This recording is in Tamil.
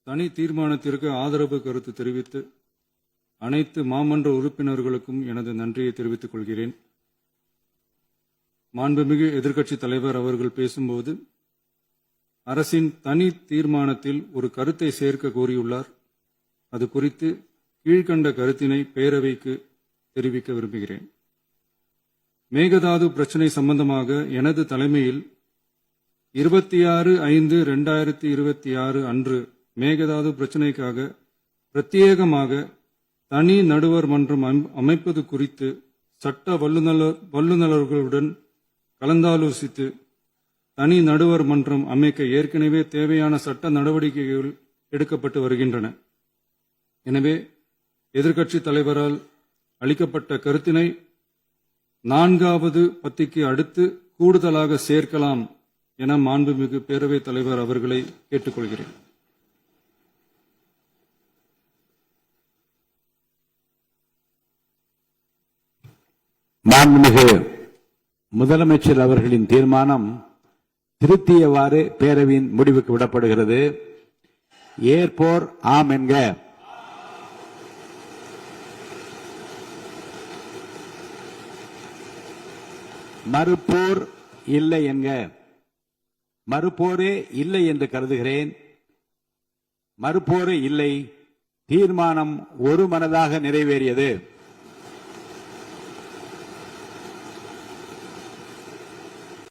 தனி தீர்மானத்திற்கு ஆதரவு கருத்து தெரிவித்து அனைத்து மாமன்ற உறுப்பினர்களுக்கும் எனது நன்றியை தெரிவித்துக் கொள்கிறேன். மாண்புமிகு எதிர்க்கட்சித் தலைவர் அவர்கள் பேசும்போது அரசின் தனி தீர்மானத்தில் ஒரு கருத்தை சேர்க்க கோரியுள்ளார். அது குறித்து கீழ்கண்ட கருத்தினை பேரவைக்கு தெரிவிக்க விரும்புகிறேன். மேகதாது பிரச்சினை சம்பந்தமாக எனது தலைமையில் 26/5/2026 அன்று மேகதாது பிரச்சினைக்காக பிரத்யேகமாக தனி நடுவர் மன்றம் அமைப்பது குறித்து சட்ட வல்லுநர்களுடன் கலந்தாலோசித்து தனி நடுவர் மன்றம் அமைக்க ஏற்கனவே தேவையான சட்ட நடவடிக்கைகள் எடுக்கப்பட்டு வருகின்றன. எனவே எதிர்க்கட்சித் தலைவரால் அளிக்கப்பட்ட கருத்தினை 4வது பத்திக்கு அடுத்து கூடுதலாக சேர்க்கலாம் என மாண்புமிகு பேரவைத் தலைவர் அவர்களை கேட்டுக்கொள்கிறேன். மாண்புமிகு முதலமைச்சர் அவர்களின் தீர்மானம் திருத்தியவாறு பேரவையின் முடிவுக்கு விடப்படுகிறது. ஏற்போர் ஆம் என்க. மறுப்போர் இல்லை என்க. மறுப்போரே இல்லை என்று கருதுகிறேன். மறுப்போரே இல்லை. தீர்மானம் ஒருமனதாக நிறைவேறியது.